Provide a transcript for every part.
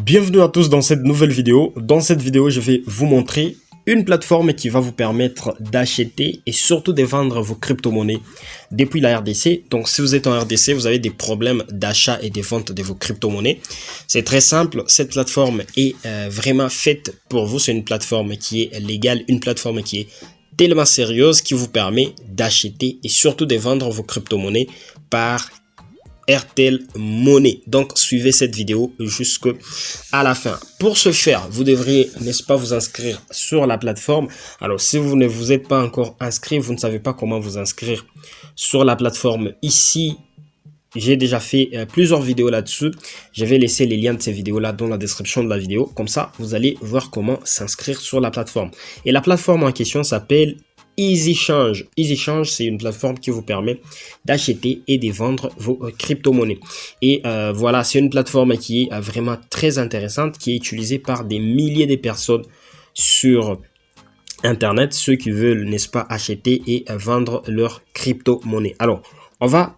Bienvenue à tous dans cette nouvelle vidéo. Dans cette vidéo, je vais vous montrer une plateforme qui va vous permettre d'acheter et surtout de vendre vos crypto-monnaies depuis la RDC. Donc, si vous êtes en RDC, vous avez des problèmes d'achat et de vente de vos crypto-monnaies. C'est très simple. Cette plateforme est vraiment faite pour vous. C'est une plateforme qui est légale, une plateforme qui est tellement sérieuse qui vous permet d'acheter et surtout de vendre vos crypto-monnaies par Airtel Money. Donc suivez cette vidéo jusqu'à la fin. Pour ce faire, vous devriez, n'est-ce pas, vous inscrire sur la plateforme. Alors si vous ne vous êtes pas encore inscrit, vous ne savez pas comment vous inscrire sur la plateforme, ici j'ai déjà fait plusieurs vidéos là-dessus. Je vais laisser les liens de ces vidéos-là dans la description de la vidéo. Comme ça, vous allez voir comment s'inscrire sur la plateforme. Et la plateforme en question s'appelle EasyChange. EasyChange, c'est une plateforme qui vous permet d'acheter et de vendre vos crypto-monnaies. Et voilà, c'est une plateforme qui est vraiment très intéressante, qui est utilisée par des milliers de personnes sur Internet, ceux qui veulent, n'est-ce pas, acheter et vendre leurs crypto-monnaies. Alors, on va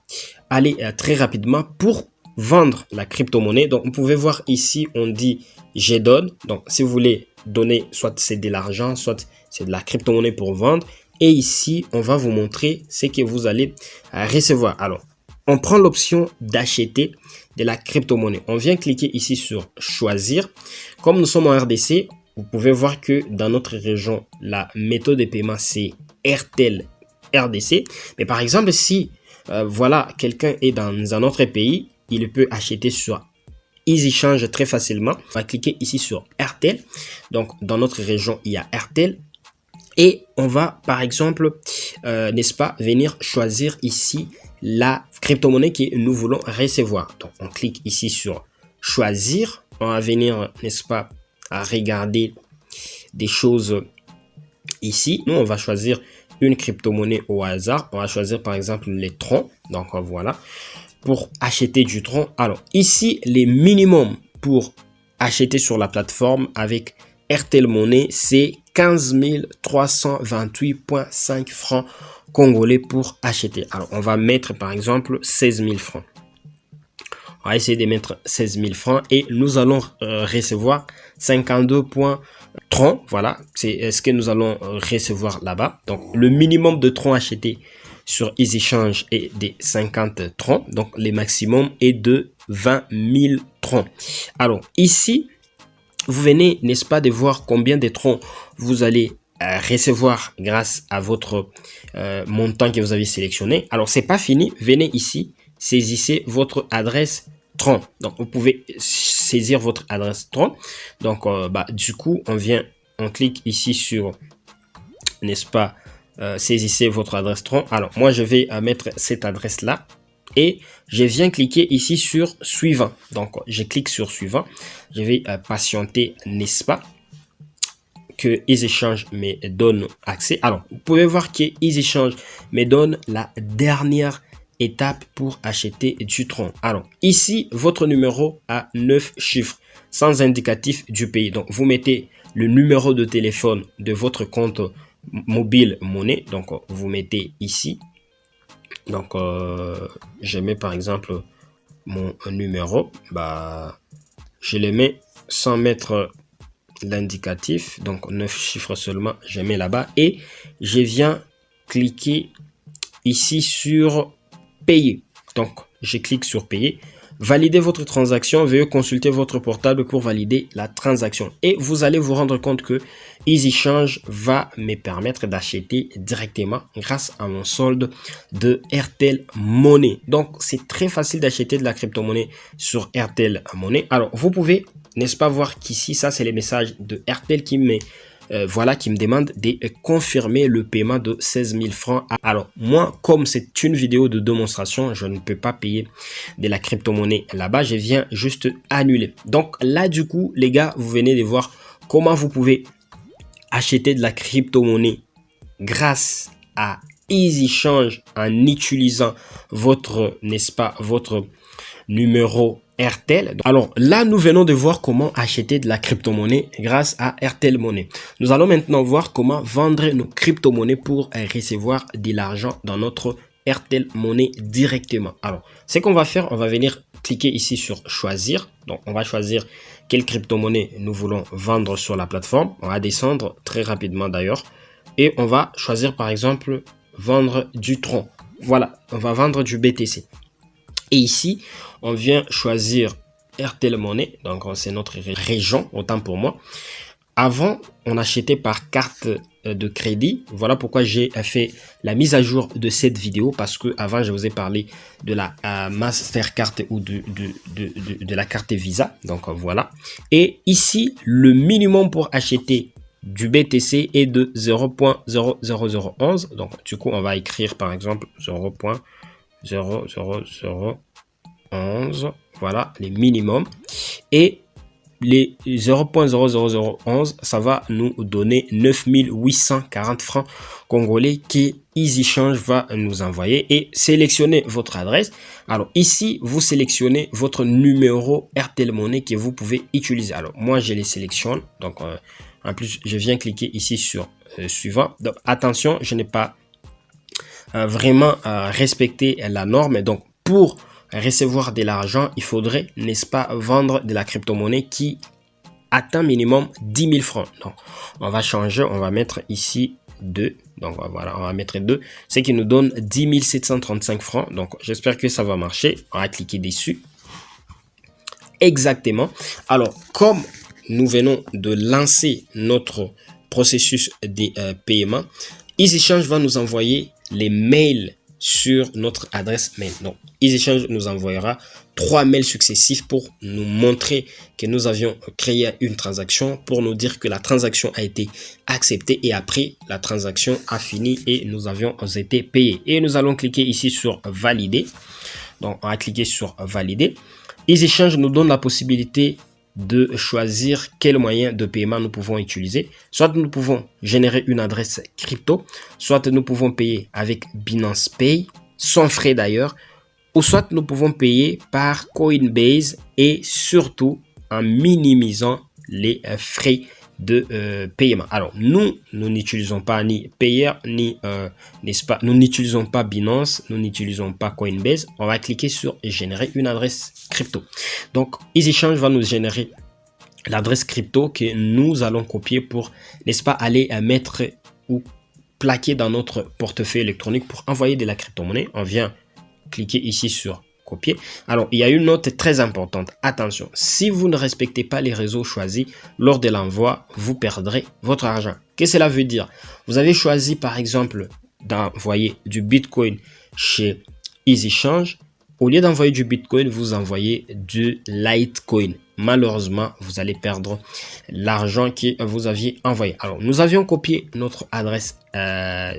aller très rapidement pour vendre la crypto-monnaie. Donc, vous pouvez voir ici, on dit « je donne ». Donc, si vous voulez donner, soit c'est de l'argent, soit c'est de la crypto-monnaie pour vendre. Et ici, on va vous montrer ce que vous allez recevoir. Alors, on prend l'option d'acheter de la crypto-monnaie. On vient cliquer ici sur « choisir ». Comme nous sommes en RDC, vous pouvez voir que dans notre région, la méthode de paiement, c'est Airtel RDC. Mais par exemple, si voilà, quelqu'un est dans un autre pays, il peut acheter sur EasyChange très facilement. On va cliquer ici sur Airtel. Donc, dans notre région, il y a Airtel. Et on va, par exemple, n'est-ce pas, venir choisir ici la crypto-monnaie que nous voulons recevoir. Donc, on clique ici sur choisir. On va venir, n'est-ce pas, à regarder des choses ici. Nous, on va choisir une crypto-monnaie au hasard. On va choisir, par exemple, les troncs. Donc, voilà. Pour acheter du tronc. Alors, ici, les minimums pour acheter sur la plateforme avec Airtel Money, c'est 15 328,5 francs congolais pour acheter. Alors, on va mettre par exemple 16 000 francs. On va essayer de mettre 16 000 francs et nous allons recevoir 52,30. Voilà, c'est ce que nous allons recevoir là-bas. Donc, le minimum de troncs achetés sur EasyChange est de 50 troncs. Donc, le maximum est de 20 000 troncs. Alors, ici, vous venez, n'est-ce pas, de voir combien de troncs vous allez recevoir grâce à votre montant que vous avez sélectionné. Alors, c'est pas fini. Venez ici, saisissez votre adresse tronc. Donc, vous pouvez saisir votre adresse tronc. Donc, du coup, on clique ici sur, n'est-ce pas, saisissez votre adresse tronc. Alors, moi, je vais mettre cette adresse-là. Et je viens cliquer ici sur suivant. Donc, je clique sur suivant. Je vais patienter, n'est-ce pas, que EasyChange me donne accès. Alors, vous pouvez voir que EasyChange me donne la dernière étape pour acheter du tronc. Alors, ici, votre numéro a 9 chiffres sans indicatif du pays. Donc, vous mettez le numéro de téléphone de votre compte mobile monnaie. Donc, vous mettez ici. Donc, je mets par exemple mon numéro. Je le mets sans mettre l'indicatif. Donc, 9 chiffres seulement, je mets là-bas. Et je viens cliquer ici sur payer. Donc, je clique sur payer. Valider votre transaction. Veuillez consulter votre portable pour valider la transaction. Et vous allez vous rendre compte que EasyChange va me permettre d'acheter directement grâce à mon solde de Airtel Money. Donc, c'est très facile d'acheter de la crypto-monnaie sur Airtel Money. Alors, vous pouvez, n'est-ce pas, voir qu'ici, ça, c'est les messages de Airtel qui me demande de confirmer le paiement de 16 000 francs. Alors, moi, comme c'est une vidéo de démonstration, je ne peux pas payer de la crypto-monnaie là-bas. Je viens juste annuler. Donc là, du coup, les gars, vous venez de voir comment vous pouvez acheter de la crypto-monnaie grâce à EasyChange en utilisant votre, n'est-ce pas, votre numéro Airtel. Alors là, nous venons de voir comment acheter de la crypto-monnaie grâce à Airtel Money. Nous allons maintenant voir comment vendre nos crypto-monnaies pour recevoir de l'argent dans notre Airtel Money directement. Alors, ce qu'on va faire, on va venir cliquer ici sur choisir. Donc, on va choisir quelle crypto-monnaie nous voulons vendre sur la plateforme. On va descendre très rapidement d'ailleurs. Et on va choisir par exemple vendre du Tron. Voilà, on va vendre du BTC. Et ici, on vient choisir Airtel Money. Donc, c'est notre région, autant pour moi. Avant, on achetait par carte de crédit. Voilà pourquoi j'ai fait la mise à jour de cette vidéo, parce que avant je vous ai parlé de la Mastercard ou de la carte Visa. Donc voilà. Et ici, le minimum pour acheter du BTC est de 0.00011. Donc du coup, on va écrire par exemple 0.00011. Voilà les minimums. Et les 0.00011, ça va nous donner 9840 francs congolais qui EasyChange va nous envoyer. Et sélectionnez votre adresse. Alors ici, vous sélectionnez votre numéro Airtel Money que vous pouvez utiliser. Alors moi, je les sélectionne. Donc en plus, je viens cliquer ici sur suivant. Donc attention, je n'ai pas vraiment respecté la norme. Donc pour recevoir de l'argent, il faudrait, n'est-ce pas, vendre de la crypto-monnaie qui atteint minimum 10 000 francs. Donc, on va changer, on va mettre ici 2. Donc, voilà, on va mettre 2. Ce qui nous donne 10 735 francs. Donc, j'espère que ça va marcher. On va cliquer dessus. Exactement. Alors, comme nous venons de lancer notre processus de paiement, EasyChange va nous envoyer les mails sur notre adresse mail. Donc, EasyChange nous envoyera 3 mails successifs pour nous montrer que nous avions créé une transaction, pour nous dire que la transaction a été acceptée et après la transaction a fini et nous avions été payés. Et nous allons cliquer ici sur valider. Donc, on va cliquer sur valider. EasyChange nous donne la possibilité de choisir quel moyen de paiement nous pouvons utiliser. Soit nous pouvons générer une adresse crypto, soit nous pouvons payer avec Binance Pay, sans frais d'ailleurs, ou soit nous pouvons payer par Coinbase et surtout en minimisant les frais de paiement. Alors nous n'utilisons pas ni Payer ni n'est-ce pas, nous n'utilisons pas Binance, nous n'utilisons pas Coinbase. On va cliquer sur générer une adresse crypto. Donc EasyChange va nous générer l'adresse crypto que nous allons copier pour, n'est-ce pas, aller mettre ou plaquer dans notre portefeuille électronique pour envoyer de la crypto-monnaie. On vient cliquer ici sur copier. Alors, il y a une note très importante. Attention, si vous ne respectez pas les réseaux choisis lors de l'envoi, vous perdrez votre argent. Qu'est-ce que cela veut dire? Vous avez choisi, par exemple, d'envoyer du Bitcoin chez EasyChange. Au lieu d'envoyer du Bitcoin, vous envoyez du Litecoin. Malheureusement, vous allez perdre l'argent que vous aviez envoyé. Alors, nous avions copié notre adresse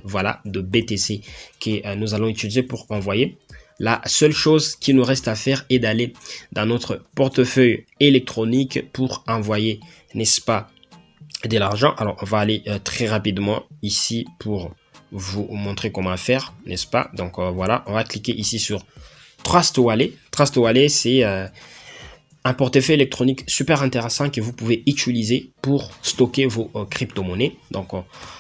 voilà, de BTC que nous allons utiliser pour envoyer. La seule chose qui nous reste à faire est d'aller dans notre portefeuille électronique pour envoyer, n'est-ce pas, de l'argent. Alors, on va aller très rapidement ici pour vous montrer comment faire, n'est-ce pas. Donc, voilà, on va cliquer ici sur Trust Wallet. Trust Wallet, c'est un portefeuille électronique super intéressant que vous pouvez utiliser pour stocker vos crypto-monnaies. Donc,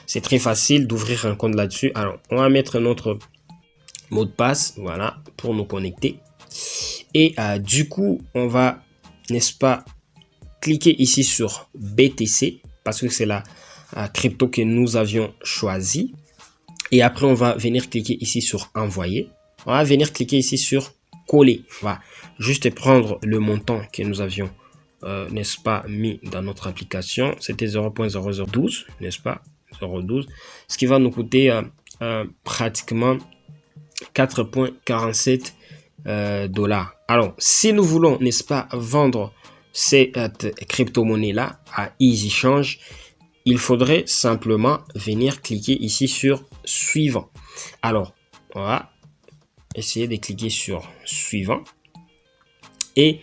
c'est très facile d'ouvrir un compte là-dessus. Alors, on va mettre notre mot de passe, voilà, pour nous connecter. Et du coup, on va, n'est-ce pas, cliquer ici sur BTC parce que c'est la crypto que nous avions choisi. Et après, on va venir cliquer ici sur envoyer. On va venir cliquer ici sur coller. On va juste prendre le montant que nous avions, n'est-ce pas, mis dans notre application. C'était 0.0012, n'est-ce pas, 0.12, ce qui va nous coûter pratiquement 4,47 dollars. Alors, si nous voulons, n'est-ce pas, vendre cette crypto-monnaie-là à EasyChange, il faudrait simplement venir cliquer ici sur suivant. Alors, on va essayer de cliquer sur suivant. Et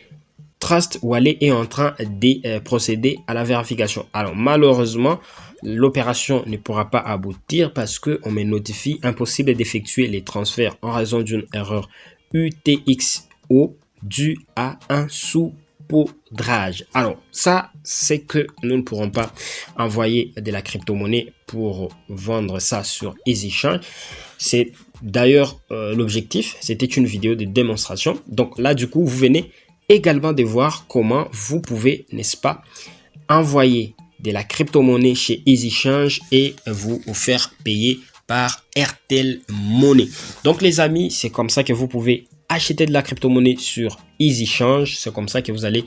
Trust Wallet est en train de procéder à la vérification. Alors, malheureusement, l'opération ne pourra pas aboutir parce qu'on me notifie impossible d'effectuer les transferts en raison d'une erreur UTXO due à un saupoudrage. Alors, ça, c'est que nous ne pourrons pas envoyer de la crypto-monnaie pour vendre ça sur EasyChange. C'est D'ailleurs, l'objectif, c'était une vidéo de démonstration. Donc là, du coup, vous venez également de voir comment vous pouvez, n'est-ce pas, envoyer de la crypto-monnaie chez EasyChange et vous faire payer par Airtel Money. Donc les amis, c'est comme ça que vous pouvez acheter de la crypto-monnaie sur EasyChange. C'est comme ça que vous allez,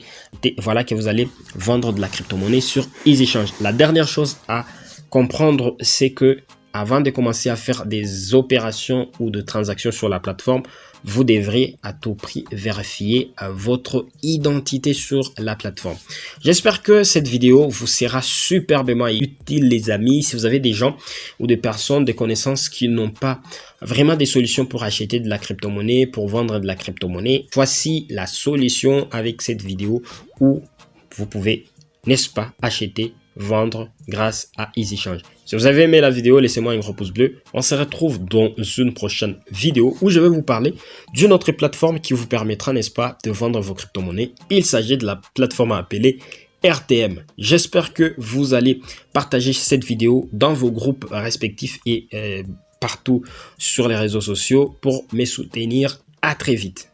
vendre de la crypto-monnaie sur EasyChange. La dernière chose à comprendre, c'est que avant de commencer à faire des opérations ou de transactions sur la plateforme, vous devrez à tout prix vérifier votre identité sur la plateforme. J'espère que cette vidéo vous sera superbement utile, les amis. Si vous avez des gens ou des personnes, des connaissances qui n'ont pas vraiment des solutions pour acheter de la crypto-monnaie, pour vendre de la crypto-monnaie, voici la solution avec cette vidéo où vous pouvez, n'est-ce pas, acheter, vendre grâce à EasyChange. Si vous avez aimé la vidéo, laissez-moi un gros pouce bleu. On se retrouve dans une prochaine vidéo où je vais vous parler d'une autre plateforme qui vous permettra, n'est-ce pas, de vendre vos crypto-monnaies. Il s'agit de la plateforme appelée RTM. J'espère que vous allez partager cette vidéo dans vos groupes respectifs et partout sur les réseaux sociaux pour me soutenir. À très vite.